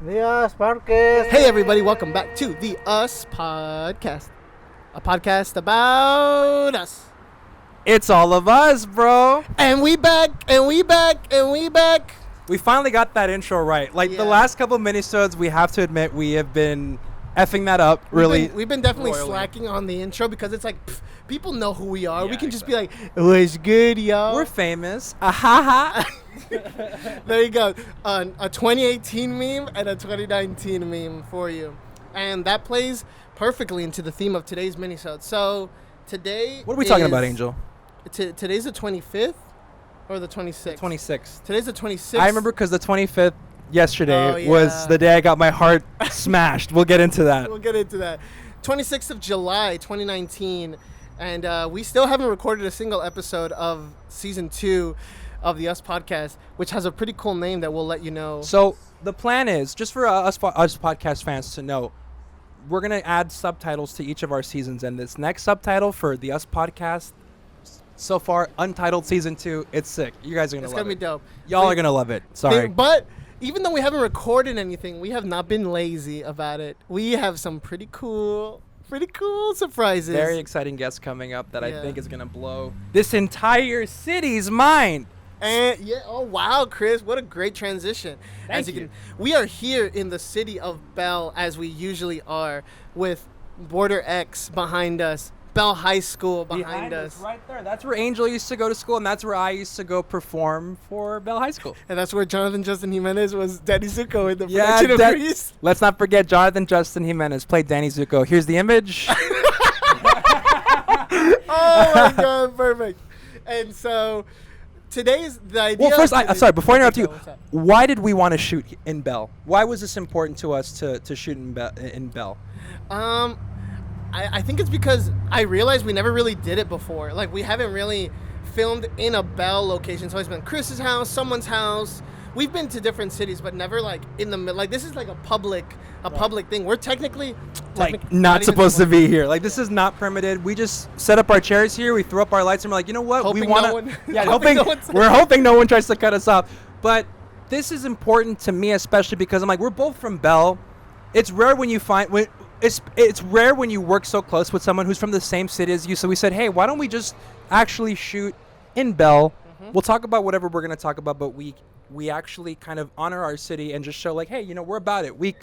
The Us Podcast. Hey everybody, welcome back to the Us Podcast. A podcast about us. It's all of us, bro. And we back, and we back, and we back. We finally got that intro right. Like the last couple of minisodes, we have to admit we have been effing that up really. We've been definitely royally. slacking on the intro because it's like, people know who we are. Yeah, we can just be like, what's good, y'all? We're famous. Ha. There you go. A 2018 meme and a 2019 meme for you. And that plays perfectly into the theme of today's minisode. So today What are we talking about, Angel? Today's the 25th or the 26th? 26th. Today's the 26th. I remember because the 25th yesterday Oh, was yeah. the day I got my heart smashed. We'll get into that. We'll get into that. 26th of July, 2019. And we still haven't recorded a single episode of season 2 of the Us Podcast, which has a pretty cool name that we'll let you know. So the plan is, just for us podcast fans to know, we're going to add subtitles to each of our seasons. And this next subtitle for the Us Podcast, so far, Untitled Season 2, it's sick. You guys are going to love it. It's going to be dope. Y'all are going to love it. Sorry. But even though we haven't recorded anything, we have not been lazy about it. We have some pretty cool surprises. Very exciting guest coming up that Yeah. I think is going to blow this entire city's mind. And oh wow, Chris, what a great transition. Thank you. We are here in the city of Bell, as we usually are, with Border X behind us, Bell High School behind us. Right there. That's where Angel used to go to school, and that's where I used to go perform for Bell High School. And that's where Jonathan Justin Jimenez was Danny Zuko in the Yeah, production of Grease. Let's not forget Jonathan Justin Jimenez played Danny Zuko. Here's the image. Oh my god, perfect. And so today's the idea. Well, first, sorry, before I interrupt you, What's up? why did we want to shoot in Bell? Why was this important to us to shoot in Bell? I think it's because I realized we never really did it before. Like, we haven't really filmed in a Bell location. It's always been Chris's house, someone's house. We've been to different cities, but never like in the middle. Like, this is like a public thing. We're technically Not even supposed to supposed be here. Like, this is not permitted. We just set up our chairs here. We throw up our lights, and we're like, you know what? Hoping we want no to. one- Yeah, hoping hoping no one- we're hoping no one tries to cut us off. But this is important to me, especially because I'm like, we're both from Bell. It's rare when you find it's rare when you work so close with someone who's from the same city as you. So we said, hey, why don't we just actually shoot in Bell? Mm-hmm. We'll talk about whatever we're gonna talk about, but we actually kind of honor our city and just show like, hey, you know, we're about it. We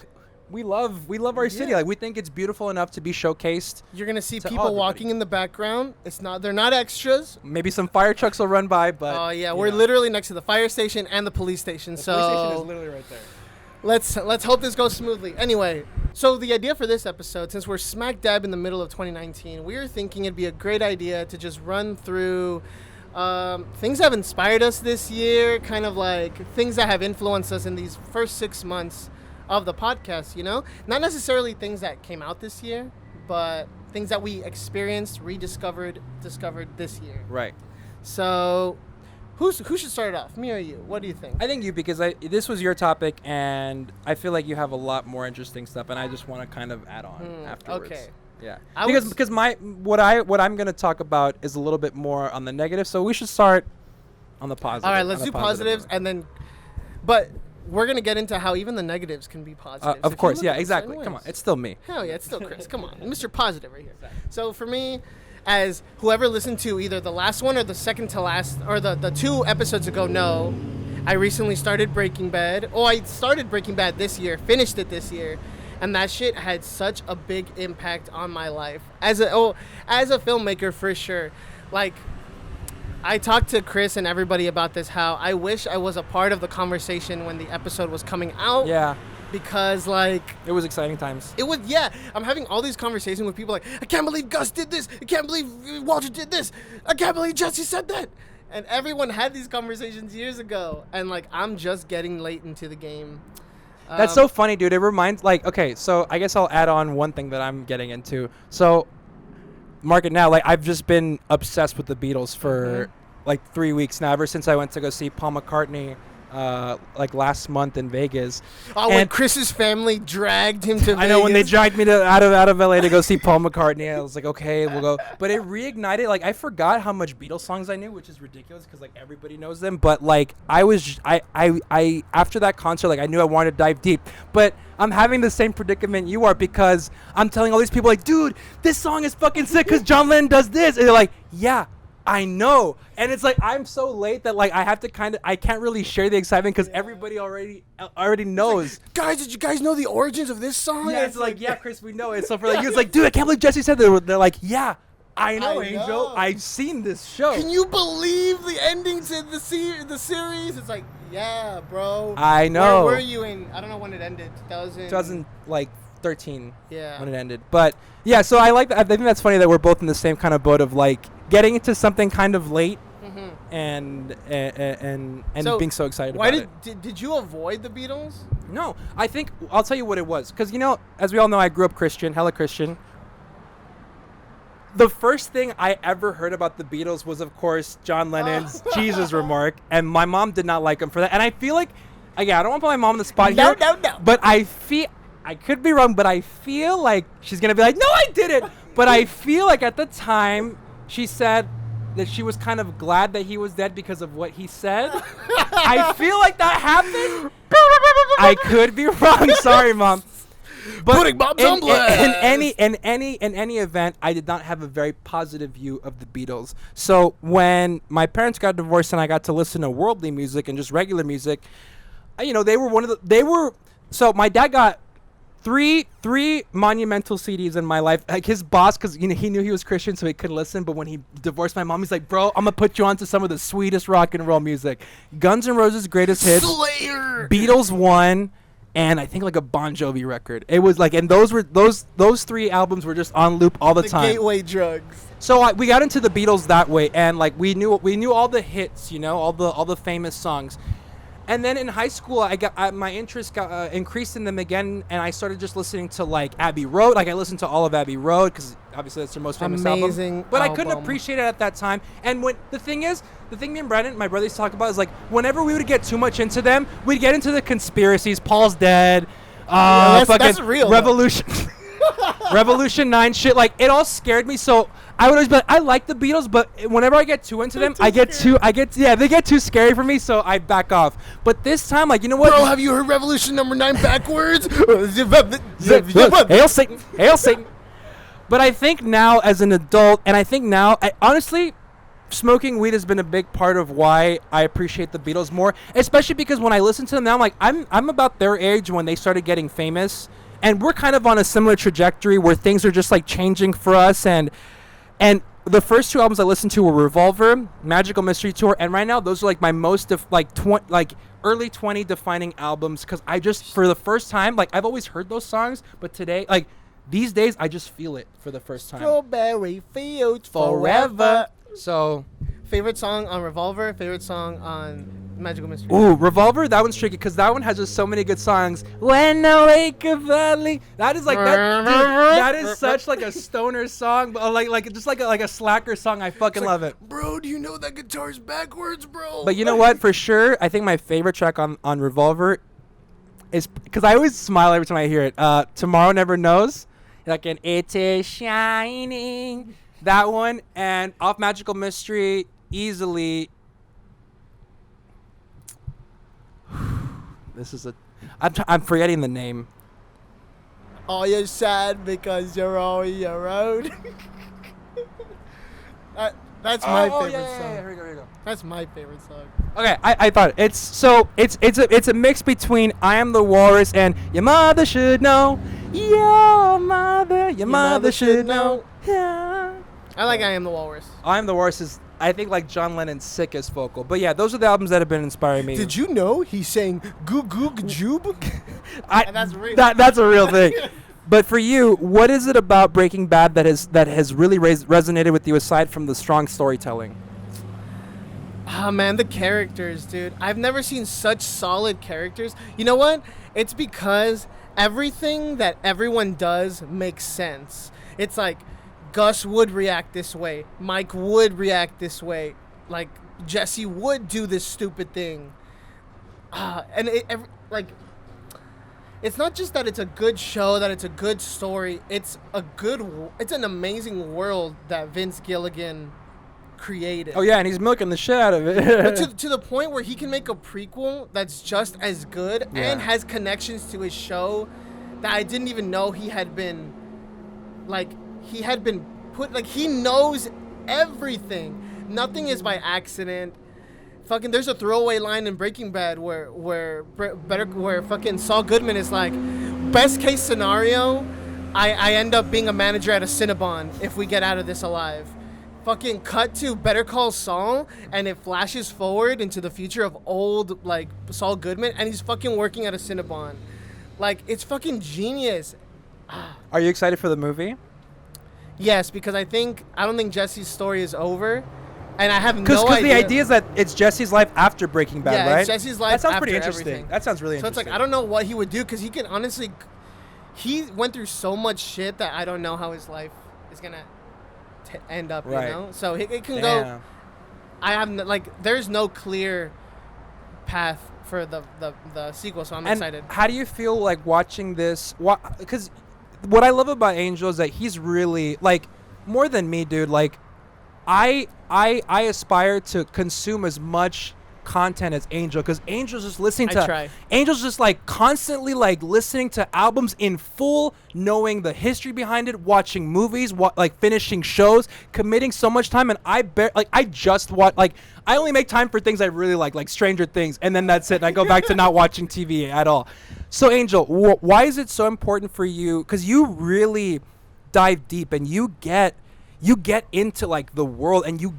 love our city. Yeah. Like, we think it's beautiful enough to be showcased. You're gonna see to all people everybody. walking in the background. They're not extras. Maybe some fire trucks will run by, but Oh yeah, you we're know. literally next to the fire station and the police station. The so police station is literally right there. Let's hope this goes smoothly. Anyway, so the idea for this episode, since we're smack dab in the middle of 2019, we were thinking it'd be a great idea to just run through things that have inspired us this year, kind of like things that have influenced us in these first 6 months of the podcast, you know? Not necessarily things that came out this year, but things that we experienced, discovered this year. Right. So who should start it off, me or you? What do you think? I think you, because this was your topic, and I feel like you have a lot more interesting stuff, and I just want to kind of add on afterwards. okay. Yeah. I Because was- because what I'm going to talk about is a little bit more on the negative, so we should start on the positive. All right, let's on do the positive positives note. and then, but we're gonna get into how even the negatives can be positive. Of course, yeah, exactly. Come on, it's still me. Hell yeah, it's still Chris. Come on, Mr. Positive right here. So for me, as whoever listened to either the last one or the second to last, or the 2 episodes ago, know, I recently started Breaking Bad. Oh, I started Breaking Bad this year, finished it this year. And that shit had such a big impact on my life as a filmmaker, for sure. Like, I talked to Chris and everybody about this, how I wish I was a part of the conversation when the episode was coming out. Yeah, Because, like, it was exciting times. it was, yeah, I'm having all these conversations with people like, I can't believe Gus did this. I can't believe Walter did this. I can't believe Jesse said that. And everyone had these conversations years ago. And, like, I'm just getting late into the game. That's so funny, dude. It reminds, like, okay, so I guess I'll add on one thing that I'm getting into. So, mark it now. Like, I've just been obsessed with the Beatles for like 3 weeks now, ever since I went to go see Paul McCartney like last month in Vegas. Oh, when Chris's family dragged him to Vegas. I know, when they dragged me out of LA to go see Paul McCartney, I was like, okay, we'll go. But it reignited. Like, I forgot how much Beatles songs I knew, which is ridiculous because like everybody knows them. But like I after that concert, like I knew I wanted to dive deep. But I'm having the same predicament you are, because I'm telling all these people like, dude, this song is fucking sick because John Lennon does this, and they're like, yeah, I know. And it's like I'm so late that like I have to I can't really share the excitement because everybody already knows. Like, guys, did you guys know the origins of this song? Yeah, it's like, yeah, Chris, we know it. So for like, he was like, dude, I can't believe Jesse said that. They're like, yeah, I know, Angel. I've seen this show. Can you believe the ending to the series? It's like, yeah, bro. I know. Where were you in? I don't know when it ended. 2013. Yeah. When it ended. But yeah, so I like that. I think that's funny that we're both in the same kind of boat of like getting into something kind of late, and so being so excited about it. Did you avoid the Beatles? No, I think I'll tell you what it was, because as we all know, I grew up Christian, hella Christian. The first thing I ever heard about the Beatles was, of course, John Lennon's Jesus remark, and my mom did not like him for that. And I feel like, again, I don't want to put my mom on the spot here. No. But I could be wrong, but I feel like she's going to be like, no, I didn't. But I feel like at the time, she said that she was kind of glad that he was dead because of what he said. I feel like that happened. I could be wrong. Sorry, Mom. But putting bombs on blast. In any event, I did not have a very positive view of the Beatles. So when my parents got divorced and I got to listen to worldly music and just regular music, so my dad got three monumental CDs in my life. Like his boss, because he knew he was Christian, so he couldn't listen. But when he divorced my mom, he's like, "Bro, I'm gonna put you onto some of the sweetest rock and roll music: Guns N' Roses' greatest hits, Slayer, Beatles 1, and I think like a Bon Jovi record." It was like, and those three albums were just on loop all the time. The gateway drugs. So we got into the Beatles that way, and like we knew all the hits, all the famous songs. And then in high school, my interest got increased in them again, and I started just listening to like Abbey Road. Like I listened to all of Abbey Road because obviously that's their most famous album. But I couldn't appreciate it at that time. And the thing me and Brandon, my brother, used to talk about is like whenever we would get too much into them, we'd get into the conspiracies. Paul's dead. That's real. Revolution. Revolution 9 shit. Like it all scared me. So I would always be like, I like the Beatles, but whenever I get too into them, they get too scary for me, so I back off. But this time, like, you know what? Bro, have you heard Revolution number 9 backwards? Hail Satan. Hail Satan. But I think now as an adult, and I think now, honestly, smoking weed has been a big part of why I appreciate the Beatles more, especially because when I listen to them now, I'm like, I'm about their age when they started getting famous, and we're kind of on a similar trajectory where things are just like changing for us, and the first two albums I listened to were Revolver, Magical Mystery Tour, and right now those are like my most early 20 defining albums, because I just, for the first time, like I've always heard those songs, but today, like these days, I just feel it for the first time. Strawberry Fields Forever. So, favorite song on Revolver, favorite song on Magical Mystery. Ooh, Revolver, that one's tricky because that one has just so many good songs. When I wake up early, that is like that is such like a stoner song, but like just like a slacker song. I fucking love it. Bro, do you know that guitar's backwards, bro? But you know what? For sure, I think my favorite track on Revolver is, because I always smile every time I hear it. Tomorrow Never Knows, like an It Is Shining. That one, and off Magical Mystery, easily. I'm forgetting the name. Oh, you're sad because you're on your own. That's my favorite song. Yeah. Here we go. That's my favorite song. Okay, I thought it's a mix between I Am the Walrus and Your Mother Should Know. Your mother should know. Yeah. I like I Am the Walrus. I Am the Walrus is, I think, like John Lennon's sickest vocal. But yeah, those are the albums that have been inspiring me. Did you know he sang Goo Goo Joob? That's real. That's a real thing. But for you, what is it about Breaking Bad that has really resonated with you aside from the strong storytelling? Oh man, the characters, dude. I've never seen such solid characters. You know what? It's because everything that everyone does makes sense. It's like Gus would react this way. Mike would react this way. Like Jesse would do this stupid thing. and like, it's not just that it's a good show, that it's a good story. It's an amazing world that Vince Gilligan created. Oh yeah, and he's milking the shit out of it. But to the point where he can make a prequel that's just as good and has connections to his show that I didn't even know he had been put, like, he knows everything. Nothing is by accident. Fucking, there's a throwaway line in Breaking Bad where fucking Saul Goodman is like, best case scenario, I end up being a manager at a Cinnabon if we get out of this alive. Fucking cut to Better Call Saul, and it flashes forward into the future of old, like, Saul Goodman, and he's fucking working at a Cinnabon. Like, it's fucking genius. Are you excited for the movie? Yes, because I don't think Jesse's story is over. And I have no idea. Because the idea is that it's Jesse's life after Breaking Bad, right? Yeah, it's Jesse's life after That sounds pretty interesting. Everything. That sounds really interesting. So it's like, I don't know what he would do, because he can honestly... He went through so much shit that I don't know how his life is going to end up, right. You know? So it can go... I have there's no clear path for the sequel, so I'm excited. How do you feel like watching this? Because what I love about Angel is that he's really, like, more than me, dude, like, I aspire to consume as much content as Angel, because Angel's just listening to Angel's just like constantly like listening to albums in full, knowing the history behind it, watching movies, like finishing shows, committing so much time. And I just watch, like, I only make time for things I really like Stranger Things, and then that's it, and I go back to not watching TV at all. So Angel, why is it so important for you? Because you really dive deep and you get into like the world, and you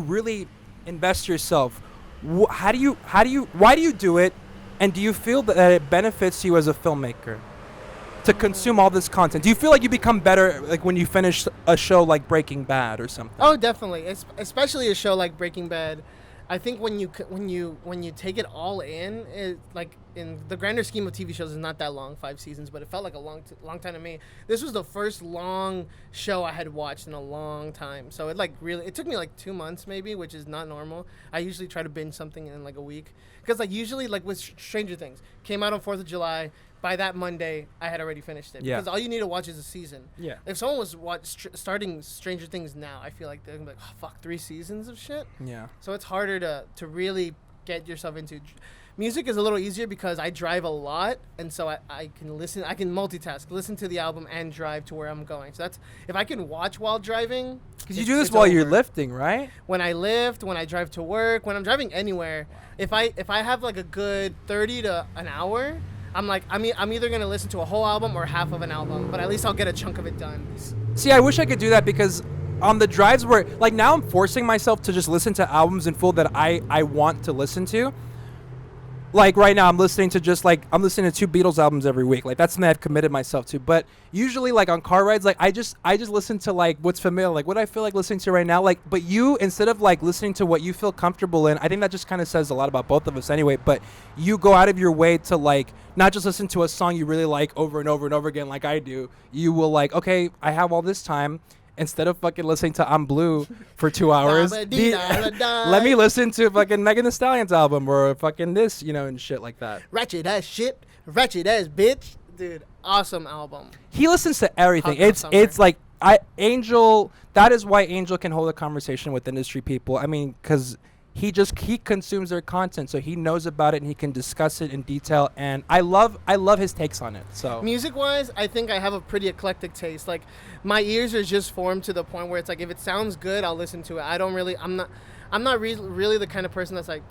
really invest yourself. Why do you do it, and do you feel that it benefits you as a filmmaker to consume all this content? Do you feel like you become better, like, when you finish a show like Breaking Bad or something? Oh, definitely. Especially a show like Breaking Bad. I think when you take it all in, it, like, in the grander scheme of TV shows, is not that long, 5 seasons, but it felt like a long time to me. This was the first long show I had watched in a long time, so it took me like 2 months maybe, which is not normal. I usually try to binge something in like a week, because like usually, like with Stranger Things, came out on 4th of July. By that Monday, I had already finished it. Yeah. Because all you need to watch is a season. Yeah. If someone was starting Stranger Things now, I feel like they're going to be like, oh, fuck, 3 seasons of shit? Yeah. So it's harder to really get yourself into... Music is a little easier because I drive a lot, and so I can listen. I can multitask, listen to the album, and drive to where I'm going. So that's... If I can watch while driving... Because you do this while you're lifting, right? When I lift, when I drive to work, when I'm driving anywhere, if I have like a good 30 to an hour... I'm either going to listen to a whole album or half of an album, but at least I'll get a chunk of it done. See, I wish I could do that, because on the drives where, like, now I'm forcing myself to just listen to albums in full that I want to listen to. Like, right now I'm listening to 2 Beatles albums every week. Like, that's something I've committed myself to. But usually, like, on car rides, like, I just listen to, like, what's familiar, like what I feel like listening to right now. Like, but you, instead of like listening to what you feel comfortable in, I think that just kind of says a lot about both of us anyway. But you go out of your way to, like, not just listen to a song you really like over and over and over again like I do. You will, like, okay, I have all this time. Instead of fucking listening to I'm Blue for 2 hours, let me listen to fucking Megan Thee Stallion's album or fucking this, and shit like that. Ratchet ass shit, ratchet ass bitch. Dude, awesome album. He listens to everything. It's like Angel, that is why Angel can hold a conversation with industry people. I mean, because he consumes their content, so he knows about it and he can discuss it in detail, and I love his takes on it. So music wise, I think I have a pretty eclectic taste. Like, my ears are just formed to the point where it's like, if it sounds good, I'll listen to it. I'm not really the kind of person that's like,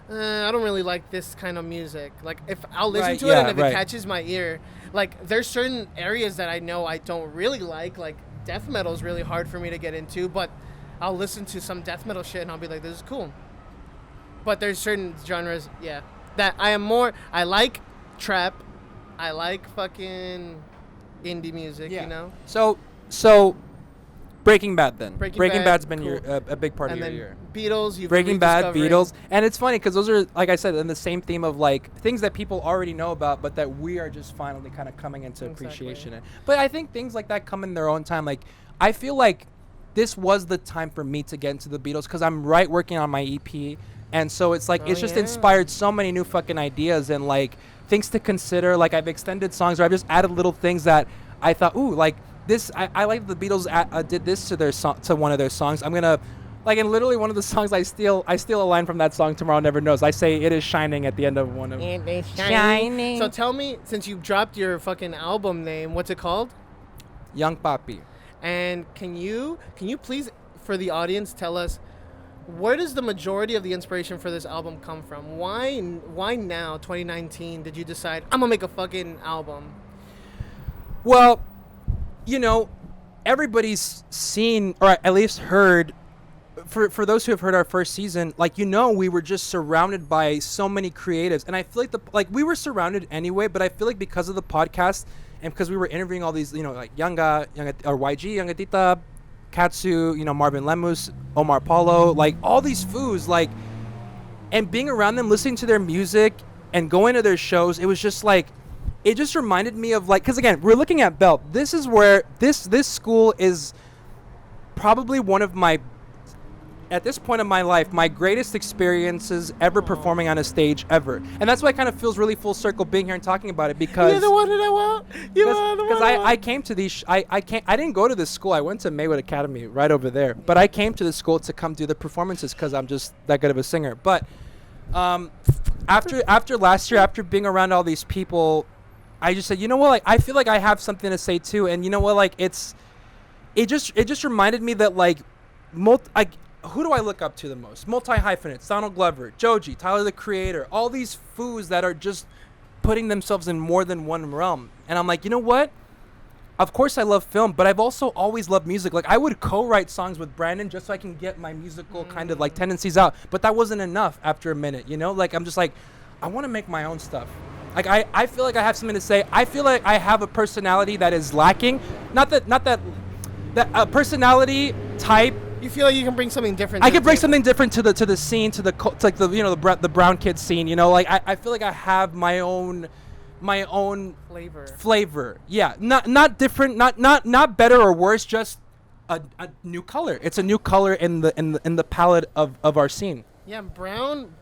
I don't really like this kind of music. Like, if I'll listen to it, and if it catches my ear, like, there's certain areas that I know I don't really like death metal is really hard for me to get into, but I'll listen to some death metal shit and I'll be like, this is cool. But there's certain genres, that I like trap, I like fucking indie music, So Breaking Bad then. Breaking Bad's been cool. a big part and of your year. Beatles, Breaking Bad, Beatles. And it's funny because those are, like I said, in the same theme of like things that people already know about, but that we are just finally kind of coming into appreciation. But I think things like that come in their own time. Like, I feel like this was the time for me to get into the Beatles because I'm working on my EP. And so it's like it's just inspired so many new fucking ideas and like things to consider. Like I've extended songs, or I've just added little things that I thought, ooh, like this. I like the Beatles did this to their to one of their songs. I'm gonna like, in literally one of the songs I steal a line from that song, Tomorrow Never Knows. I say "It Is Shining" at the end of one of them. It is shining. So tell me, since you dropped your fucking album name, what's it called? Young Papi. And can you please, for the audience, tell us, where does the majority of the inspiration for this album come from? Why now, 2019, did you decide, I'm gonna make a fucking album? Well, you know, everybody's seen, or at least heard, for those who have heard our first season, like, you know, we were just surrounded by so many creatives. And I feel like we were surrounded anyway, but I feel like because of the podcast and because we were interviewing all these, you know, like Yanga or YG, Yangatita, Katsu, you know, Marvin Lemus, Omar Paulo, like all these foos, like, and being around them, listening to their music and going to their shows, it was just like, it just reminded me of like, because again, we're looking at Bell. This is where this school is probably one of my, at this point in my life, my greatest experiences ever performing on a stage ever. And that's why it kind of feels really full circle being here and talking about it, because you're the one that I want. Because I came to these, I didn't go to this school. I went to Maywood Academy right over there. But I came to the school to come do the performances because I'm just that good of a singer. But after last year, after being around all these people, I just said, you know what, like, I feel like I have something to say too. And you know what, like, it just reminded me that like, who do I look up to the most? Multi-hyphenates, Donald Glover, Joji, Tyler the Creator, all these foos that are just putting themselves in more than one realm. And I'm like, you know what? Of course I love film, but I've also always loved music. Like, I would co-write songs with Brandon just so I can get my musical kind of like tendencies out. But that wasn't enough after a minute, you know? Like, I'm just like, I want to make my own stuff. Like, I feel like I have something to say. I feel like I have a personality that is lacking. Not that a personality type. You feel like you can bring something different. I can bring something different to the scene, to like the, you know, the brown kid scene. You know, like I feel like I have my own flavor. Yeah, not different, not better or worse, just a new color. It's a new color in the palette of our scene. Yeah, brown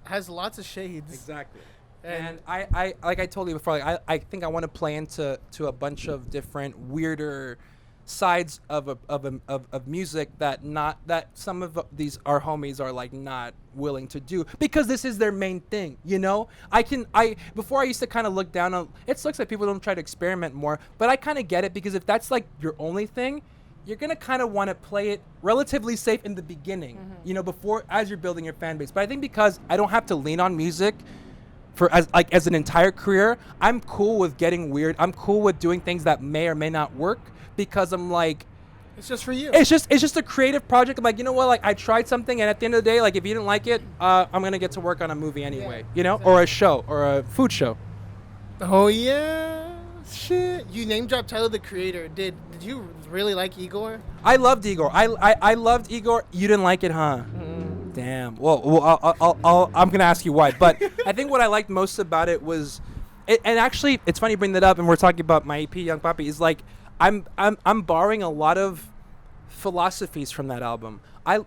has lots of shades. Exactly. And I like I told you before, like I think I want to play into a bunch of different weirder sides of music that some of these our homies are like not willing to do because this is their main thing, you know. Before I used to kind of look down on it. Looks like people don't try to experiment more, but I kind of get it, because if that's like your only thing, you're gonna kind of want to play it relatively safe in the beginning, you know, before as you're building your fan base. But I think because I don't have to lean on music as an entire career, I'm cool with getting weird. I'm cool with doing things that may or may not work, because I'm like, it's just for you. It's just a creative project. I'm like, you know what? Like, I tried something, and at the end of the day, like, if you didn't like it, I'm gonna get to work on a movie anyway, you know, exactly. Or a show, or a food show. Oh yeah, shit. You name dropped Tyler the Creator. Did you really like Igor? I loved Igor. I loved Igor. You didn't like it, huh? Damn. Well, I'm gonna ask you why. But I think what I liked most about it was, and actually, it's funny you bring that up, and we're talking about my EP, Young Papi, is like, I'm borrowing a lot of philosophies from that album.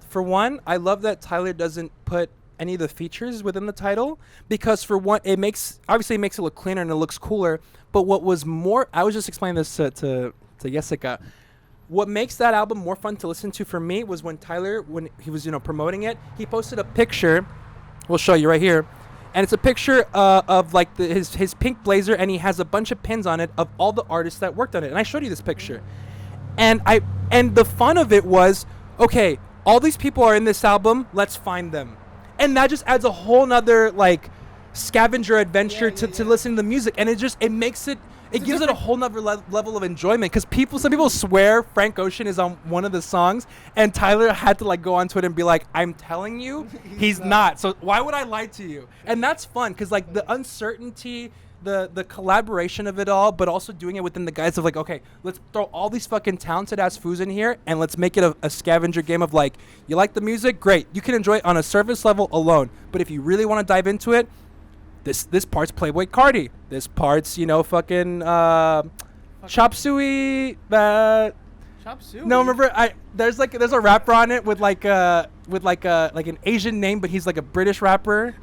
For one, I love that Tyler doesn't put any of the features within the title, because for one, it makes it look cleaner and it looks cooler. But what was more, I was just explaining this to Jessica. What makes that album more fun to listen to for me was when Tyler, when he was, you know, promoting it, he posted a picture. We'll show you right here. And it's a picture of like his pink blazer, and he has a bunch of pins on it of all the artists that worked on it. And I showed you this picture. And the fun of it was, okay, all these people are in this album, let's find them. And that just adds a whole nother like scavenger adventure to listen to the music. And it makes it, it gives it a whole nother level of enjoyment, because some people swear Frank Ocean is on one of the songs, and Tyler had to like go onto it and be like, I'm telling you, he's not. So why would I lie to you? And that's fun, because like the uncertainty, the collaboration of it all, but also doing it within the guise of like, okay, let's throw all these fucking talented ass foos in here, and let's make it a scavenger game of like, you like the music, great, you can enjoy it on a surface level alone, but if you really want to dive into it, this part's Playboy Cardi. This part's, you know, fucking Chop Suey. Chop suey. No, remember there's a rapper on it with like an Asian name, but he's like a British rapper.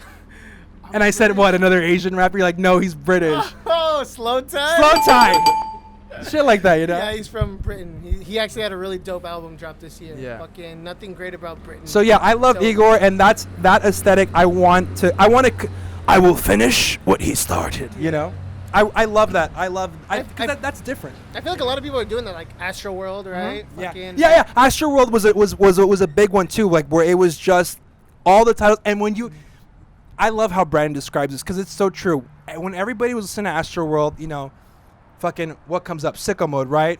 And I said, what, another Asian rapper? You're like, no, he's British. Oh, Slow Time. Slow Time. Shit like that, you know? Yeah, he's from Britain. He actually had a really dope album drop this year. Yeah. Fucking Nothing Great About Britain. So yeah, I love Igor, and that's that aesthetic. I will finish what he started. You know, I love that. That's different. I feel like a lot of people are doing that, like Astroworld, right? Mm-hmm. Yeah. Astroworld was a big one too, like where it was just all the titles. And when I love how Brandon describes this because it's so true. When everybody was listening to Astroworld, you know, fucking what comes up, Sicko Mode, right?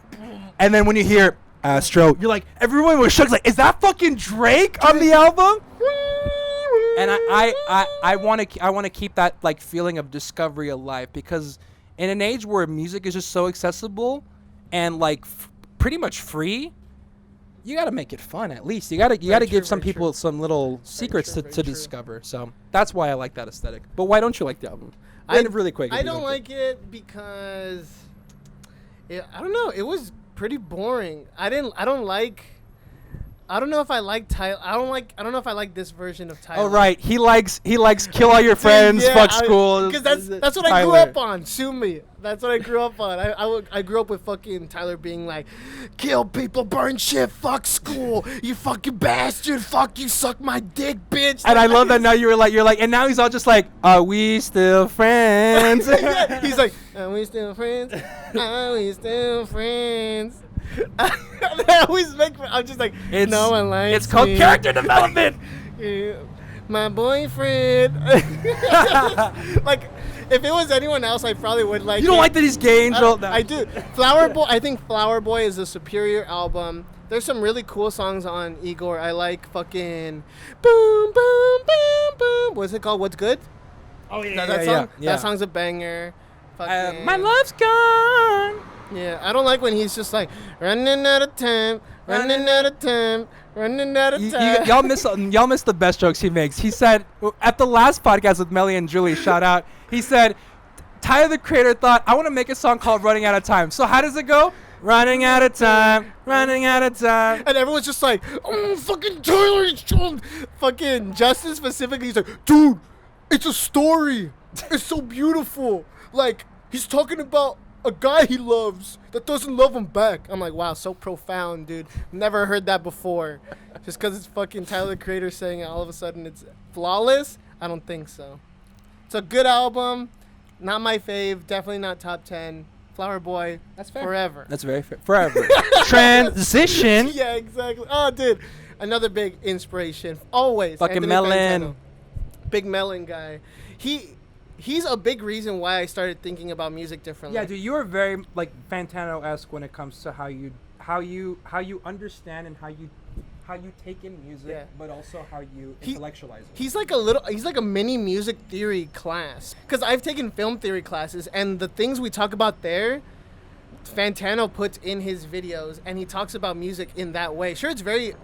And then when you hear Astro, you're like, everyone was shook. Like, is that fucking Drake on the album? And I want to keep that like feeling of discovery alive because in an age where music is just so accessible and like pretty much free, you got to make it fun at least. You got to give some people some little secrets to discover. So that's why I like that aesthetic. But why don't you like the album? Really quick. I don't like it because I don't know. It was pretty boring. I don't know if I like Tyler. I don't know if I like this version of Tyler. Oh right, he likes kill all your friends, fuck school. Because that's what I grew up on. Sue me. That's what I grew up on. I grew up with fucking Tyler being like, kill people, burn shit, fuck school, you fucking bastard, fuck you, suck my dick, bitch. And I love that now you're like, and now he's all just like, are we still friends? Yeah, he's like, are we still friends? Are we still friends? They always make. I'm just like, no one likes. It's called character development. Yeah, my boyfriend. Like, if it was anyone else, I probably would like. You don't like that he's gay, Angel? I do. Flower Boy. I think Flower Boy is a superior album. There's some really cool songs on Igor. I like fucking boom boom boom boom. What's it called? What's good? Oh yeah, that song. Yeah. That song's a banger. My love's gone. Yeah, I don't like when he's just like running out of time, running out of time, running out of time. Y'all miss the best jokes he makes. He said at the last podcast with Melly and Julie, shout out. He said, Tyler the Creator thought, I want to make a song called Running Out of Time. So how does it go? Running out of time, running out of time. And everyone's just like, oh, fucking Tyler, fucking Justin specifically. He's like, dude, it's a story. It's so beautiful. Like, he's talking about a guy he loves that doesn't love him back. I'm like, wow, so profound, dude. Never heard that before. Just because it's fucking Tyler the Creator saying it, all of a sudden it's flawless? I don't think so. It's a good album. Not my fave. Definitely not top 10. Flower Boy. That's fair. Forever. That's very fair. Forever. Transition. Yeah, exactly. Oh, dude. Another big inspiration. Always. Fucking Anthony Melon. Fantano. Big Melon guy. He's a big reason why I started thinking about music differently. Yeah, dude, you are very like Fantano-esque when it comes to how you understand and how you take in music, but also how you intellectualize it. He's like a mini music theory class. Because I've taken film theory classes, and the things we talk about there, Fantano puts in his videos, and he talks about music in that way. Sure, it's very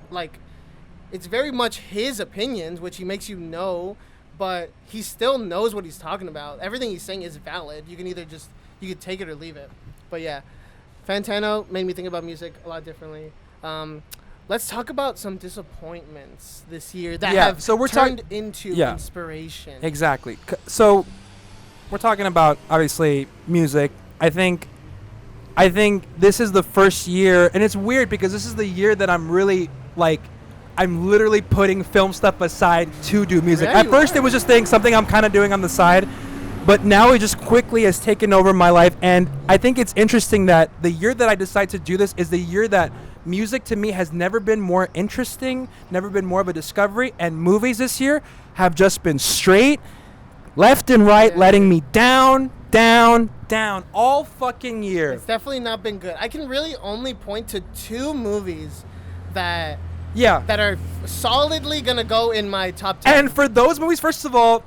much his opinions, which he makes you know. But he still knows what he's talking about. Everything he's saying is valid. You can either you could take it or leave it. But yeah, Fantano made me think about music a lot differently. Let's talk about some disappointments this year that have turned into inspiration. Exactly. So we're talking about, obviously, music. I think this is the first year, and it's weird because this is the year that I'm really like, I'm literally putting film stuff aside to do music. Yeah, At first, it was just something I'm kind of doing on the side, but now it just quickly has taken over my life. And I think it's interesting that the year that I decided to do this is the year that music to me has never been more interesting, never been more of a discovery. And movies this year have just been straight, left and right, letting me down all fucking year. It's definitely not been good. I can really only point to 2 movies that are solidly gonna go in my top 10. And for those movies, first of all,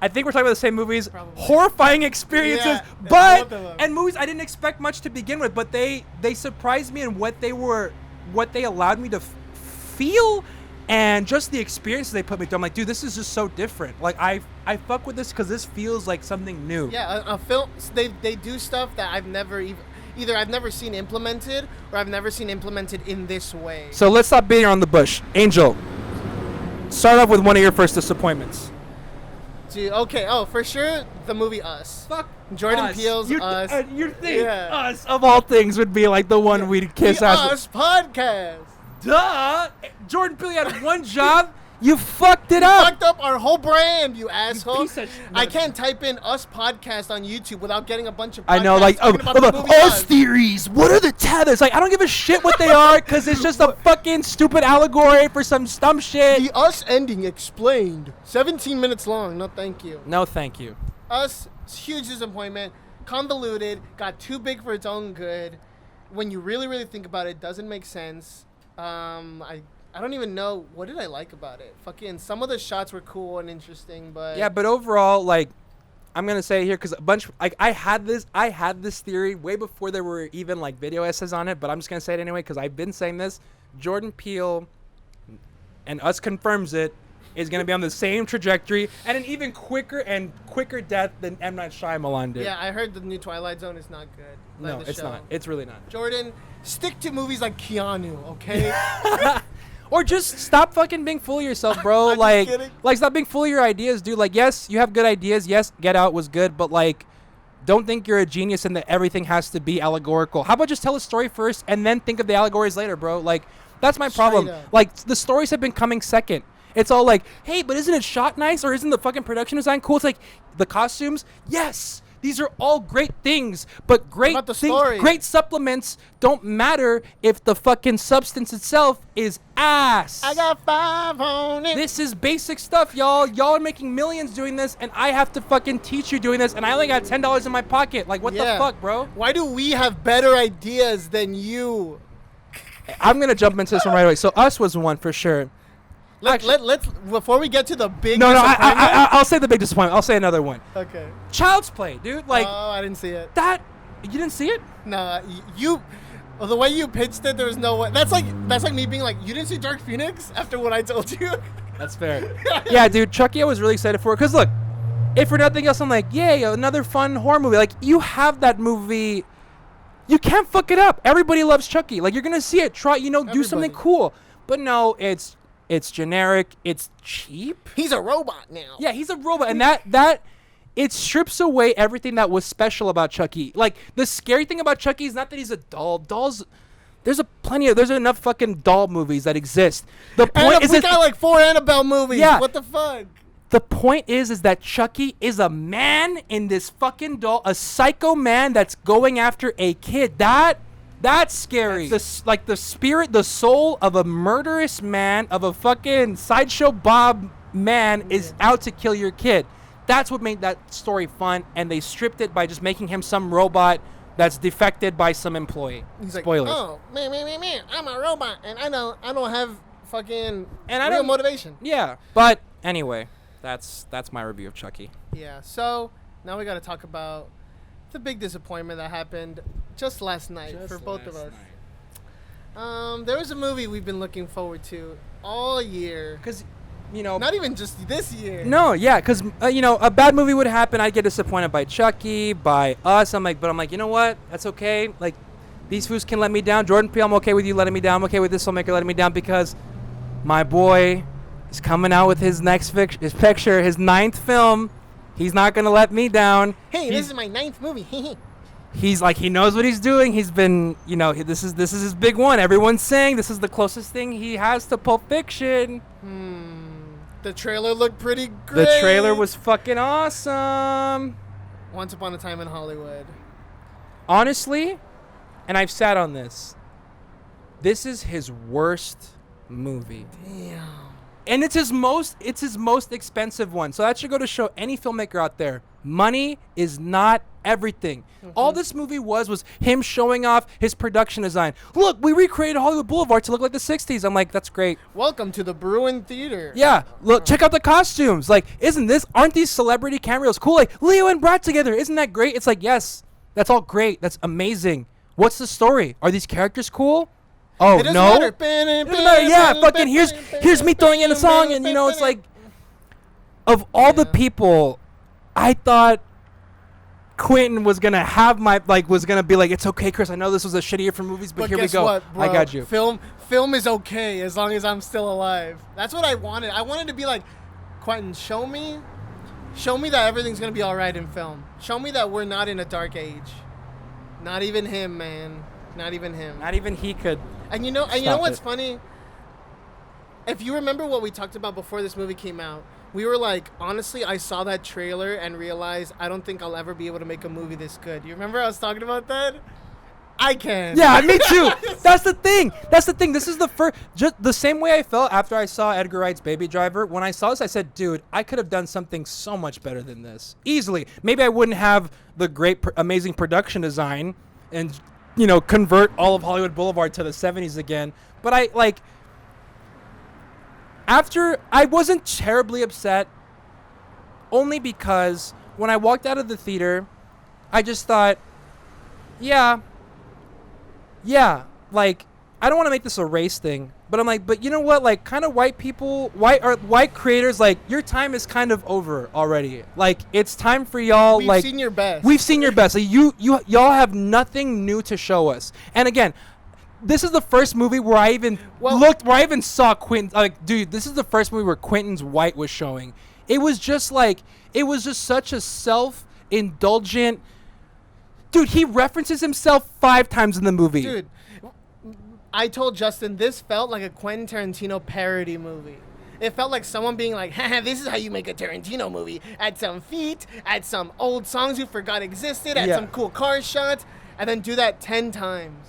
I think we're talking about the same movies. Probably. Horrifying experiences, and movies I didn't expect much to begin with, but they surprised me in what they allowed me to feel, and just the experiences they put me through. I'm like, dude, this is just so different. Like I fuck with this because this feels like something new. Yeah, a film. They do stuff that I've never even. either I've never seen implemented or I've never seen implemented in this way. So let's stop beating around the bush. Angel, start off with one of your first disappointments. Dude, okay. Oh, for sure, the movie Us. Fuck Jordan Peele's Us. You'd think Yeah. Us, of all things, would be like the one we'd kiss The ass. Us podcast. Duh! Jordan Peele had one job. You fucked it You up. fucked up our whole brand, you asshole. piece of shit. I can't type in Us podcast on YouTube without getting a bunch of podcasts I know, like, talking about the movie Us theories. What are the tethers? Like, I don't give a shit what they are, because it's just a fucking stupid allegory for some dumb shit. The Us ending explained. 17 minutes long. No, thank you. No, thank you. Us, huge disappointment. Convoluted. Got too big for its own good. When you really, really think about it, doesn't make sense. I don't even know, what did I like about it? Fucking, some of the shots were cool and interesting, but... Yeah, but overall, like, I'm gonna say here, because a bunch, like, I had this theory way before there were even, like, video essays on it, but I'm just gonna say it anyway, because I've been saying this. Jordan Peele, and Us confirms it, is gonna be on the same trajectory, and an even quicker death than M. Night Shyamalan did. Yeah, I heard the new Twilight Zone is not good. No, it's not. It's really not. Jordan, stick to movies like Keanu, okay? Or just stop fucking being full of yourself, bro. I'm like, just kidding. like stop being full of your ideas, dude. Like, yes, you have good ideas. Yes, Get Out was good, but like, don't think you're a genius and that everything has to be allegorical. How about just tell a story first and then think of the allegories later, bro? Like, that's my problem. Straight up. Like, the stories have been coming second. It's all like, hey, but isn't it shot nice, or isn't the fucking production design cool? It's like the costumes. Yes. These are all great things, but great about the things, story? great supplements don't matter if the fucking substance itself is ass. I got 5 on it. This is basic stuff, y'all. Y'all are making millions doing this, and I have to fucking teach you doing this, and I only got $10 in my pocket. Like, what the fuck, bro? Why do we have better ideas than you? I'm gonna jump into this one right away. So, Us was one for sure. Let's before we get to the big No, disappointment. I'll say the big disappointment. I'll say another one. Okay. Child's Play, dude. Like, Oh, I didn't see it. that. You didn't see it? Nah, the way you pitched it, there was no way. That's like me being like, you didn't see Dark Phoenix after what I told you. That's fair. Yeah, dude, Chucky, I was really excited for it. Because, look, if for nothing else, I'm like, yay, another fun horror movie. Like, you have that movie. You can't fuck it up. Everybody loves Chucky. Like, you're going to see it. Try, do something cool. But no, it's generic. It's cheap. He's a robot now. Yeah, he's a robot. And that it strips away everything that was special about Chucky. Like, the scary thing about Chucky is not that he's a doll. Dolls... There's enough fucking doll movies that exist. The point is, we got like 4 Annabelle movies. Yeah. What the fuck? The point is that Chucky is a man in this fucking doll, a psycho man that's going after a kid. That's scary. The spirit, the soul of a murderous man, of a fucking Sideshow Bob man is out to kill your kid. That's what made that story fun, and they stripped it by just making him some robot that's defected by some employee. He's Spoilers. like, oh, man, I'm a robot, and I don't have fucking And real motivation. Yeah, but anyway, that's my review of Chucky. Yeah, so now we got to talk about the big disappointment that happened just last night for both of us. There was a movie we've been looking forward to all year. Because, not even just this year. No, yeah, because, a bad movie would happen. I'd get disappointed by Chucky, by Us. I'm like, you know what? That's okay. Like, these foos can let me down. Jordan Peele, I'm okay with you letting me down. I'm okay with this filmmaker letting me down because my boy is coming out with his next his 9th film. He's not going to let me down. Hey, this is my 9th movie. He's like, he knows what he's doing. He's been, this is his big one. Everyone's saying this is the closest thing he has to Pulp Fiction. The trailer looked pretty great. The trailer was fucking awesome. Once Upon a Time in Hollywood. Honestly, and I've sat on this is his worst movie. Damn. And it's his most expensive one. So that should go to show any filmmaker out there, money is not everything. All this movie was him showing off his production design. Look, we recreated Hollywood Boulevard to look like the 60s. I'm like, that's great. Welcome to the Bruin Theater. Yeah, look, check out the costumes. Like, aren't these celebrity cameos cool? Like, Leo and Brad together, isn't that great? It's like, yes, that's all great. That's amazing. What's the story? Are these characters cool? Oh, It doesn't no? matter. It doesn't matter. Yeah, fucking here's me throwing in a song, and it's like, of all the people, I thought Quentin was gonna have was gonna be like, it's okay, Chris. I know this was a shitty year for movies, but here we go. What, bro? I got you. Film is okay as long as I'm still alive. That's what I wanted. I wanted to be like, Quentin, show me that everything's gonna be all right in film. Show me that we're not in a dark age. Not even him, man. Not even him. Not even he could. And you know what's funny? If you remember what we talked about before this movie came out, we were like, honestly, I saw that trailer and realized I don't think I'll ever be able to make a movie this good. You remember I was talking about that? I can. Yeah, me too. That's the thing. This is the first, just the same way I felt after I saw Edgar Wright's Baby Driver. When I saw this, I said, dude, I could have done something so much better than this. Easily. Maybe I wouldn't have the great, amazing production design and, convert all of Hollywood Boulevard to the 70s again. But after, I wasn't terribly upset, only because when I walked out of the theater, I just thought, yeah, I don't want to make this a race thing, but I'm like, but you know what? Kind of white creators, your time is kind of over already. It's time for y'all. We've seen your best. We've seen your best. Y'all have nothing new to show us. And again, this is the first movie where I even saw Quentin. Dude, this is the first movie where Quentin's white was showing. It was just such a self-indulgent. Dude, he references himself 5 times in the movie. Dude, I told Justin this felt like a Quentin Tarantino parody movie. It felt like someone being like, haha, this is how you make a Tarantino movie. Add some feet, add some old songs you forgot existed, add some cool car shots, and then do that 10 times.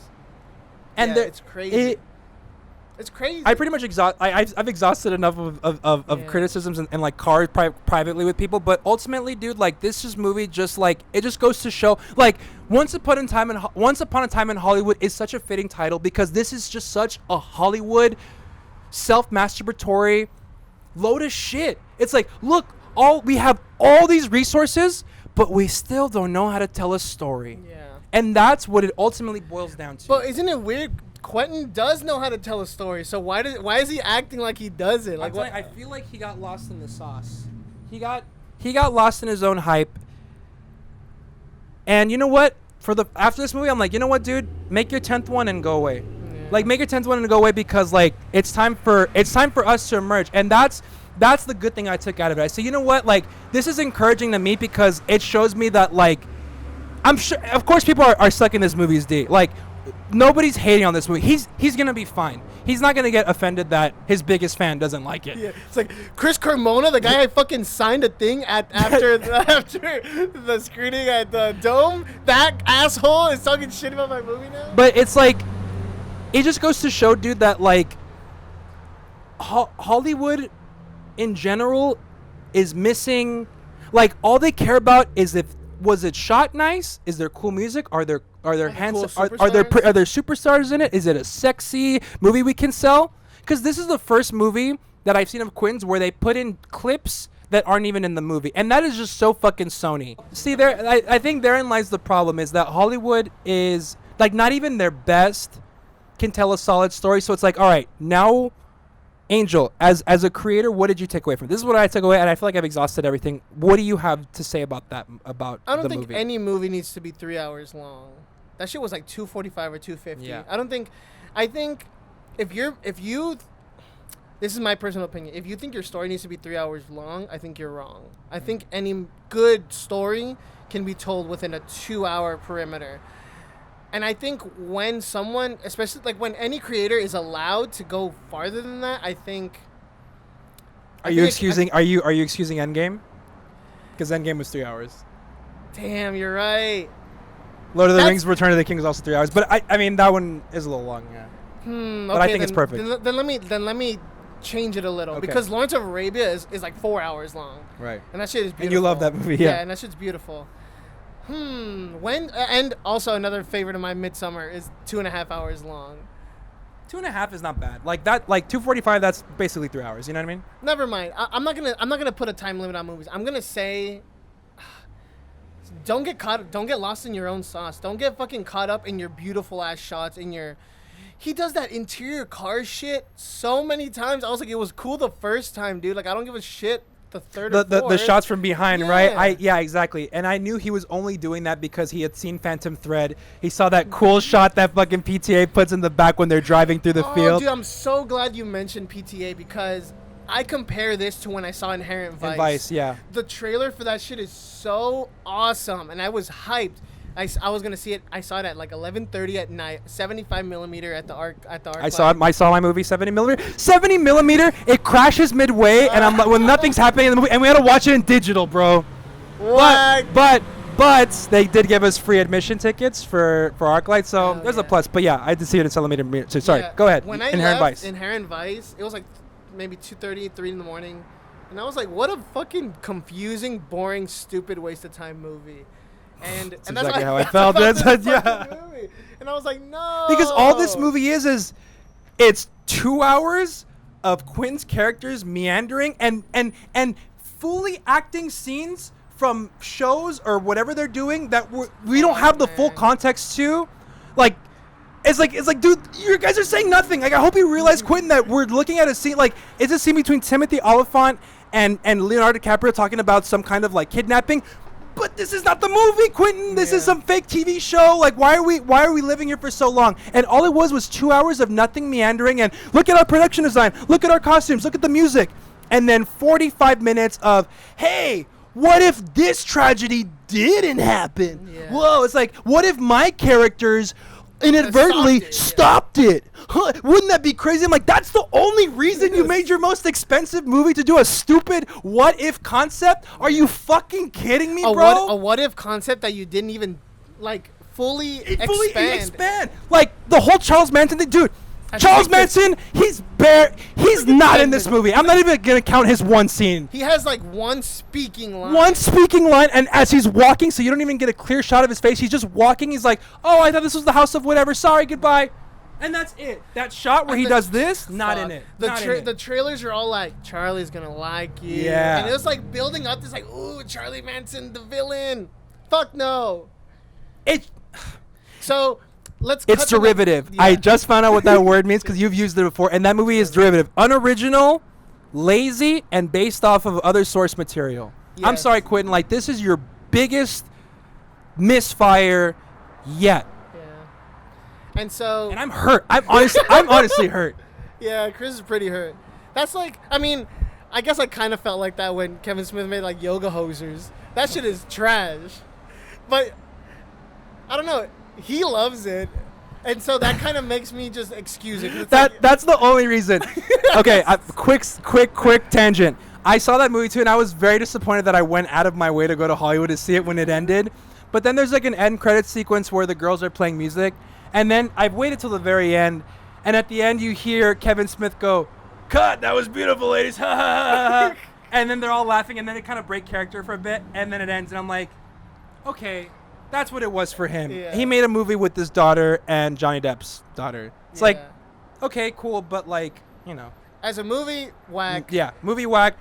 And it's crazy. It's crazy. I pretty much I've exhausted enough of criticisms and cars privately with people, but ultimately, dude, this just movie just it just goes to show Once Upon a Time in Hollywood is such a fitting title because this is just such a Hollywood self-masturbatory load of shit. It's look, we have all these resources, but we still don't know how to tell a story. Yeah. And that's what it ultimately boils down to. But isn't it weird? Quentin does know how to tell a story, so why is he acting like he doesn't? I feel like he got lost in the sauce. He got lost in his own hype. And you know what? After this movie, I'm like, you know what, dude? Make your 10th one and go away. Yeah. Make your 10th one and go away because it's time for us to emerge. And that's the good thing I took out of it. I said, you know what? This is encouraging to me because it shows me that I'm sure, of course, people are sucking this movie's D. Nobody's hating on this movie. He's gonna be fine. He's not gonna get offended that his biggest fan doesn't like it. Yeah, it's like Chris Carmona, the guy I fucking signed a thing after the screening at the Dome. That asshole is talking shit about my movie now. But it's it just goes to show, dude, that Hollywood in general is missing. All they care about is was it shot nice? Is there cool music? Are there handsome? Are there superstars in it? Is it a sexy movie we can sell? Because this is the first movie that I've seen of Quinn's where they put in clips that aren't even in the movie, and that is just so fucking Sony. See, I think therein lies the problem, is that Hollywood is not even their best can tell a solid story. So it's all right, now, Angel, as a creator, what did you take away from it? This is what I took away, and I feel like I've exhausted everything. What do you have to say about that? I don't think any movie needs to be 3 hours long. That shit was 2:45 or 2:50. Yeah. I think if you, this is my personal opinion. If you think your story needs to be 3 hours long, I think you're wrong. I think any good story can be told within a 2-hour perimeter. And I think when someone, especially when any creator is allowed to go farther than that, I think. Are you excusing Endgame? Because Endgame was 3 hours. Damn, you're right. Lord of the Rings: Return of the King was also 3 hours, but I mean that one is a little long, yeah. But I think it's perfect. Then let me change it a little because Lawrence of Arabia is 4 hours long. Right. And that shit is beautiful. And you love that movie, yeah. Yeah, and that shit's beautiful. And also another favorite of mine, Midsummer, is 2.5 hours long. 2.5 is not bad. That 2:45, that's basically 3 hours. You know what I mean? Never mind. I'm not gonna put a time limit on movies. I'm gonna say, don't get lost in your own sauce. Don't get fucking caught up in your beautiful ass shots. He does that interior car shit so many times. I was like, it was cool the first time, dude. I don't give a shit the third or the fourth. shots from behind, Yeah. right? Yeah, exactly. And I knew he was only doing that because he had seen Phantom Thread. He saw that cool shot that fucking PTA puts in the back when they're driving through the field. Dude, I'm so glad you mentioned PTA because I compare this to when I saw Inherent Vice. Vice, yeah. The trailer for that shit is so awesome, and I was hyped. I was gonna see it. I saw it at like 11:30 at night, 75 millimeter at the arc. I saw my movie 70 millimeter. 70 millimeter. It crashes midway, and I'm like, when nothing's happening in the movie, and we had to watch it in digital, bro. What? But they did give us free admission tickets for ArcLight, so there's a plus. But yeah, I did see it in centimeter. So sorry, go ahead. When I Inherent left Vice. Inherent Vice, it was like maybe 2:30, 3 in the morning, and I was like, what a fucking confusing, boring, stupid waste of time movie. And that's that's exactly what how I felt. That's Yeah. movie. And I was like, no. Because all this movie is it's 2 hours of Quinn's characters meandering and fully acting scenes from shows or whatever they're doing that we don't have the full context to. Like, it's like, dude, you guys are saying nothing. Like, I hope you realize, Quentin, that we're looking at a scene. Like, it's a scene between Timothy Olyphant and Leonardo DiCaprio talking about some kind of like kidnapping. But this is not the movie, Quentin. This is some fake TV show. Like, why are we living here for so long? And all it was 2 hours of nothing meandering. And look at our production design. Look at our costumes. Look at the music. And then 45 minutes of, hey, what if this tragedy didn't happen? Yeah. Whoa, it's like, what if my characters inadvertently stopped it? Huh, wouldn't that be crazy? I'm like, that's the only reason you made your most expensive movie, to do a stupid what if concept? Are you fucking kidding me, bro? A what if concept that you didn't even like fully expand. Like the whole Charles Manson thing, dude. Charles Manson, he's not in this movie. I'm not even gonna count his one scene. He has like one speaking line. And as he's walking, so you don't even get a clear shot of his face. He's just walking. He's like, "Oh, I thought this was the house of whatever. Sorry, goodbye." And that's it. That shot where he does this, not in it. The trailers are all like, Charlie's gonna like you. Yeah. And it was like building up this like, ooh, Charlie Manson, the villain. Fuck no. So it's derivative. I just found out what that word means because you've used it before. And that movie is derivative. Unoriginal, lazy, and based off of other source material. Yes. I'm sorry, Quentin. Like, this is your biggest misfire yet. And so, and I'm hurt. I'm honestly hurt. Yeah, Chris is pretty hurt. That's like, I mean, I guess I kind of felt like that when Kevin Smith made like Yoga Hosers. That shit is trash. But I don't know. He loves it, and so that kind of makes me just excuse it. That's the only reason. Okay, quick tangent. I saw that movie too, and I was very disappointed that I went out of my way to go to Hollywood to see it when it ended. But then there's like an end credit sequence where the girls are playing music. And then I've waited till the very end, and at the end you hear Kevin Smith go, "Cut! That was beautiful, ladies!" Ha ha ha ha. And then they're all laughing, and then it kind of break character for a bit, and then it ends, and I'm like, okay, that's what it was for him. Yeah. He made a movie with his daughter and Johnny Depp's daughter. It's like, okay, cool, but like, you know, as a movie, whack. Yeah, movie whack.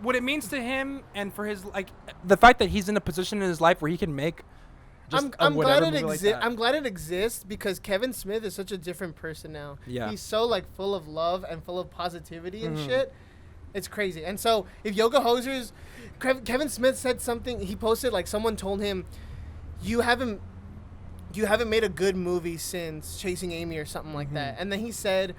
What it means to him and for his like the fact that he's in a position in his life where he can make. I'm glad it exists. I'm glad it exists because Kevin Smith is such a different person now. Yeah. He's so like full of love and full of positivity and shit. It's crazy. And so if Yoga Hosers, Kevin Smith said something. He posted like someone told him, "You haven't made a good movie since Chasing Amy" or something like that. And then he said,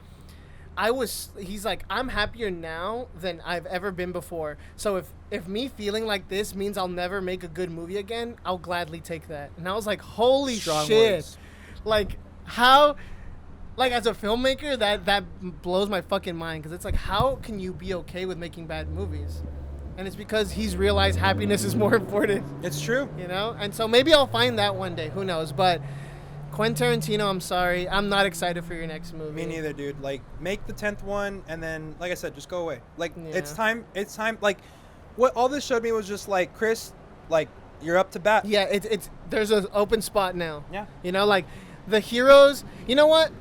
he's like, "I'm happier now than I've ever been before. So if me feeling like this means I'll never make a good movie again, I'll gladly take that." And I was like, holy Strong shit. words. Like, how, like, as a filmmaker, that blows my fucking mind. Because it's like, how can you be okay with making bad movies? And it's because he's realized happiness is more important. It's true. You know? And so maybe I'll find that one day. Who knows? But Quentin Tarantino, I'm sorry. I'm not excited for your next movie. Me neither, dude. Like, make the 10th one, and then, like I said, just go away. Like, it's time. Like, what all this showed me was just, like, Chris, like, you're up to bat. Yeah, it's there's an open spot now. Yeah. You know, like, the heroes, you know what?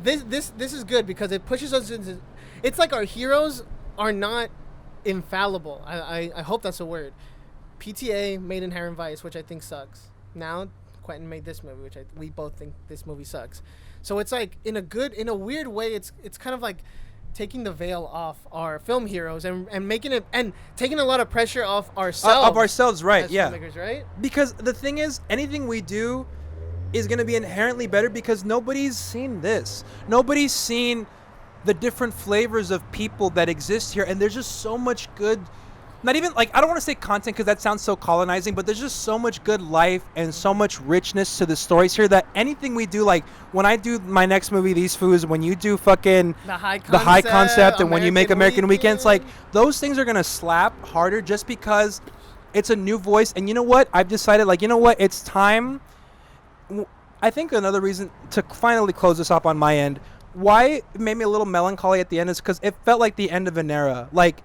This is good because it pushes us into, it's like our heroes are not infallible. I hope that's a word. PTA made Inherent Vice, which I think sucks. Now Quentin made this movie, which we both think this movie sucks. So it's like in a weird way, it's kind of like taking the veil off our film heroes and making it and taking a lot of pressure off ourselves. Right? As Yeah. filmmakers, right? Because the thing is, anything we do is going to be inherently better because nobody's seen this. Nobody's seen the different flavors of people that exist here, and there's just so much good. Not even like I don't want to say content because that sounds so colonizing, but there's just so much good life and so much richness to the stories here that anything we do, like when I do my next movie, These Foos, when you do fucking The high concept, and when you make American Weekends, like Weekend. those things are gonna slap harder just because it's a new voice. And you know what? I've decided, like, you know what? It's time. I think another reason to finally close this up on my end, why it made me a little melancholy at the end is because it felt like the end of an era. Like.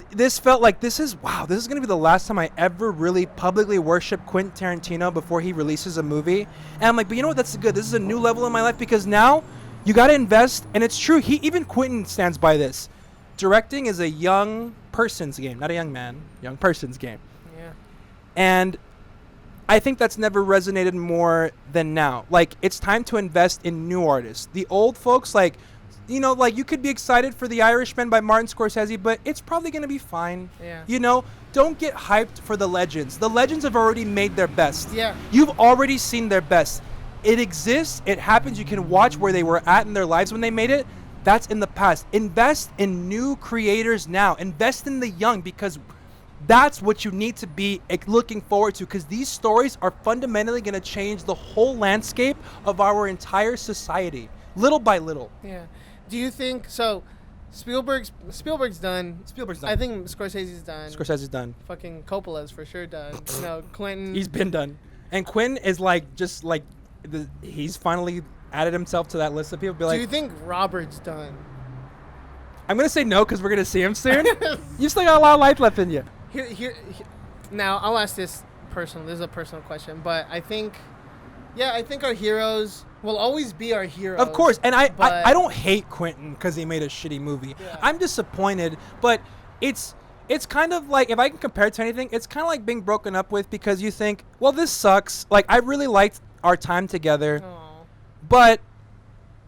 This felt like this is going to be the last time I ever really publicly worship Quentin Tarantino before he releases a movie. And I'm like, but you know what? That's good. This is a new level in my life because now you got to invest. And it's true. Even Quentin stands by this. Directing is a young person's game, not a young man, young person's game. Yeah. And I think that's never resonated more than now. Like, it's time to invest in new artists. The old folks, like, you know, like, you could be excited for The Irishman by Martin Scorsese, but it's probably going to be fine. Yeah. You know, don't get hyped for the legends. The legends have already made their best. Yeah. You've already seen their best. It exists. It happens. You can watch where they were at in their lives when they made it. That's in the past. Invest in new creators now. Invest in the young because that's what you need to be looking forward to because these stories are fundamentally going to change the whole landscape of our entire society, little by little. Yeah. Do you think so? Spielberg's done. Spielberg's done. I think Scorsese's done. Scorsese's done. Fucking Coppola's for sure done. You know, Quentin. He's been done. And Quinn is like just like he's finally added himself to that list of people. Be like, do you think Robert's done? I'm gonna say no because we're gonna see him soon. You still got a lot of life left in you. Here. Now I'll ask this personal. This is a personal question, but I think our heroes will always be our heroes. Of course, and I don't hate Quentin because he made a shitty movie. Yeah. I'm disappointed, but it's kind of like, if I can compare it to anything, it's kind of like being broken up with because you think, well, this sucks. Like, I really liked our time together, but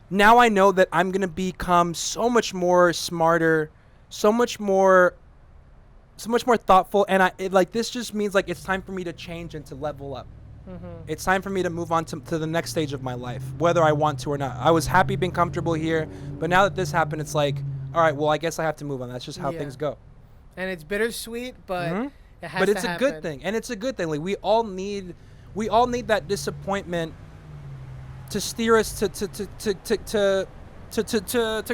now I know that I'm gonna become so much more smarter, so much more thoughtful, and this just means like it's time for me to change and to level up. Mm-hmm. It's time for me to move on to the next stage of my life, whether I want to or not. I was happy being comfortable here, but now that this happened, it's like, all right, well, I guess I have to move on. That's just how things go. And it's bittersweet, but it has to happen. But it's a good thing, and it's a good thing. Like, we all need that disappointment to steer us to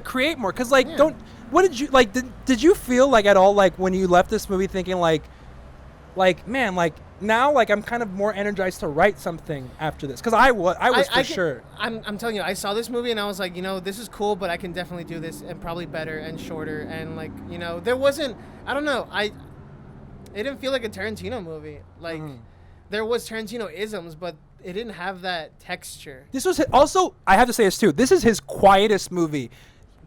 create more. Cause like, what did you like? Did you feel like at all like when you left this movie thinking like man, like now like I'm kind of more energized to write something after this? Cause I was for sure. I'm telling you, I saw this movie and I was like, you know, this is cool, but I can definitely do this and probably better and shorter. And like, you know, there wasn't, I don't know, it didn't feel like a Tarantino movie. Like there was Tarantino isms, but it didn't have that texture. This was also, I have to say this too, this is his quietest movie.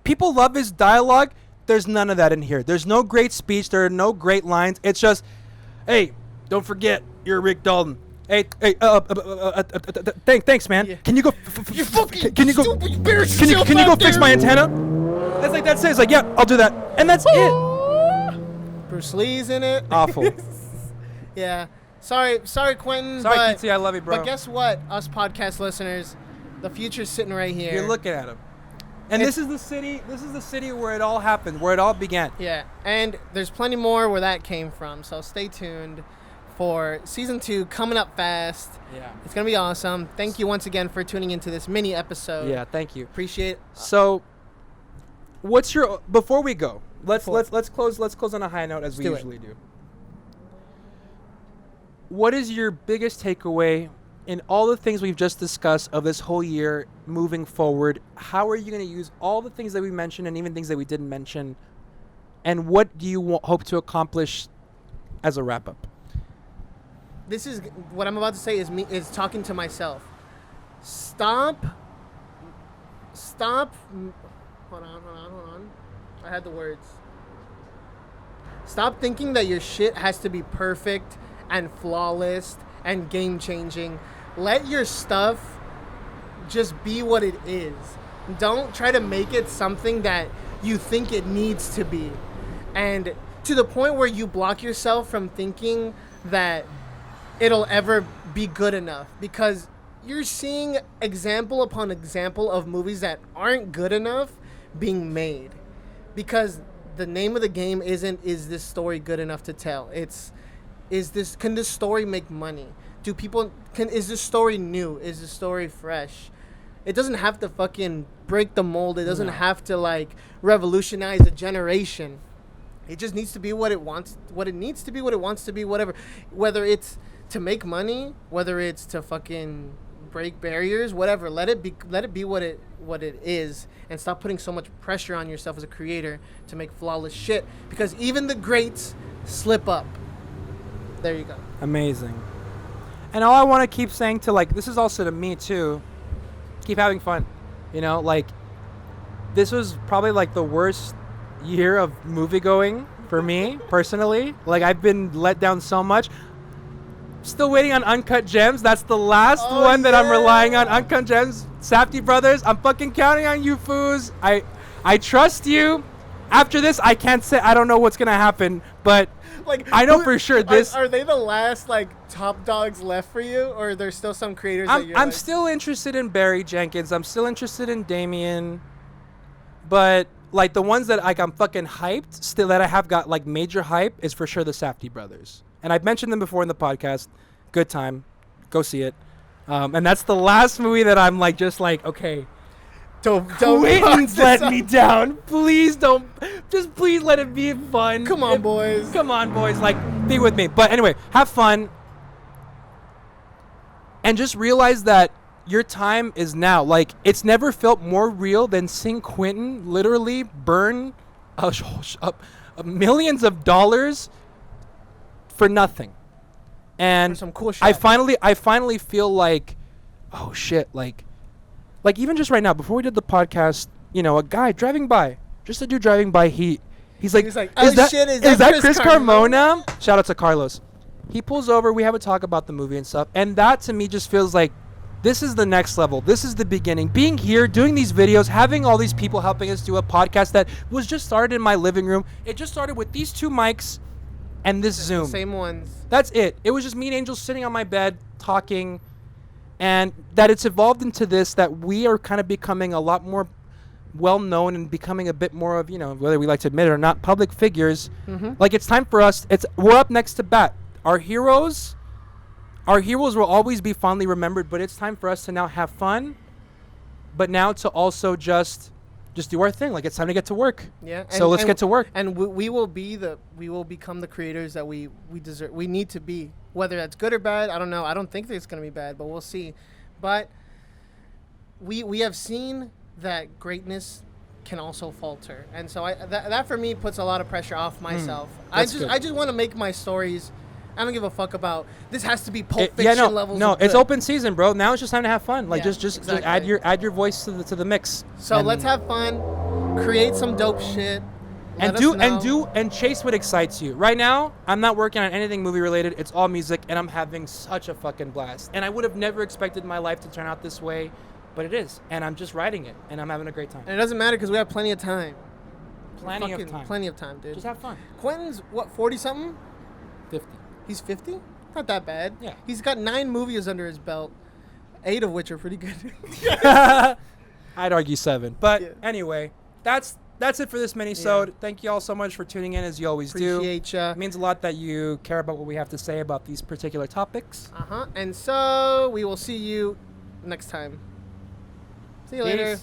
People love his dialogue. There's none of that in here. There's no great speech. There are no great lines. It's just, hey, don't forget, you're Rick Dalton. Hey, thanks, man. Yeah. Can you go? You fucking can you go? stupid, you better Can you go fix my antenna? That's it. It's like, yeah, I'll do that, and that's it. Bruce Lee's in it. Awful. Yeah. Sorry, Quentin. Sorry, but, Keatsy, I love you, bro. But guess what? Us podcast listeners, the future's sitting right here. You're looking at him. And this is the city where it all happened, where it all began. Yeah, and there's plenty more where that came from. So stay tuned for season 2 coming up fast. Yeah, it's gonna be awesome. Thank you once again for tuning into this mini episode. Yeah, thank you. Appreciate it. So, what's your before we go? Let's close on a high note as we usually do. What is your biggest takeaway in all the things we've just discussed of this whole year moving forward? How are you going to use all the things that we mentioned and even things that we didn't mention? And what do you hope to accomplish as a wrap-up? This is what I'm about to say is talking to myself. Stop. Hold on. I had the words. Stop thinking that your shit has to be perfect and flawless and game-changing. Let your stuff just be what it is. Don't try to make it something that you think it needs to be. And to the point where you block yourself from thinking that it'll ever be good enough, because you're seeing example upon example of movies that aren't good enough being made. Because the name of the game isn't, is this story good enough to tell? It's, can this story make money? Is this story new? Is the story fresh? It doesn't have to fucking break the mold. It doesn't have to like revolutionize a generation. It just needs to be what it wants, what it needs to be, what it wants to be, whatever. Whether it's to make money, whether it's to fucking break barriers, whatever. Let it be what it is, and stop putting so much pressure on yourself as a creator to make flawless shit, because even the greats slip up. There you go. Amazing. And all I want to keep saying to, like, this is also to me too, keep having fun. You know, like, this was probably like the worst year of movie going for me personally. Like, I've been let down so much. Still waiting on Uncut Gems. That's the last one that I'm relying on. Uncut Gems, Safdie brothers. I'm fucking counting on you, foos. I trust you. After this, I can't say, I don't know what's gonna happen, but like, I know for sure this. Are they the last like top dogs left for you, or are there still some creators? I'm still interested in Barry Jenkins. I'm still interested in Damien, but like the ones that like I'm fucking hyped still, that I have got like major hype, is for sure the Safdie brothers. And I've mentioned them before in the podcast. Good time. Go see it. And that's the last movie that I'm like, just like, okay. Don't let me down. Please don't. Just please let it be fun. Come on, boys. Come on, boys. Like, be with me. But anyway, have fun. And just realize that your time is now. Like, it's never felt more real than seeing Quentin literally burn millions of dollars for nothing. And for some cool shit. I finally feel like, oh shit, like even just right now before we did the podcast, you know, a guy driving by, just a dude driving by, he's like, oh shit, is that Chris Carmona? Shout out to Carlos. He pulls over, we have a talk about the movie and stuff, and that to me just feels like this is the next level. This is the beginning. Being here, doing these videos, having all these people helping us do a podcast that was just started in my living room. It just started with these two mics and this Zoom. Same ones. That's it. It was just me and Angel sitting on my bed talking, and that it's evolved into this, that we are kind of becoming a lot more well-known and becoming a bit more of, you know, whether we like to admit it or not, public figures. Mm-hmm. Like, it's time for us. We're up next to bat. Our heroes will always be fondly remembered, but it's time for us to now have fun, but now to also just do our thing. Like, it's time to get to work. Yeah. So let's get to work. And we will become the creators that we deserve. We need to be. Whether that's good or bad, I don't know. I don't think it's going to be bad, but we'll see. But we have seen that greatness can also falter, and so that for me puts a lot of pressure off myself. I just want to make my stories. I don't give a fuck about this. Has to be Pulp Fiction levels. No, it's open season, bro. Now it's just time to have fun. Like, just add your voice to the mix. So let's have fun, create some dope shit, and chase what excites you. Right now, I'm not working on anything movie related. It's all music, and I'm having such a fucking blast. And I would have never expected my life to turn out this way, but it is. And I'm just writing it, and I'm having a great time. And it doesn't matter because we have plenty of time. Plenty of time, dude. Just have fun. Quentin's what, 40 something? 50. He's 50? Not that bad. Yeah. He's got 9 movies under his belt, 8 of which are pretty good. I'd argue 7. But anyway, that's it for this mini-sode. Yeah. Thank you all so much for tuning in, as you always do. Appreciate ya. It means a lot that you care about what we have to say about these particular topics. And so we will see you next time. See you later.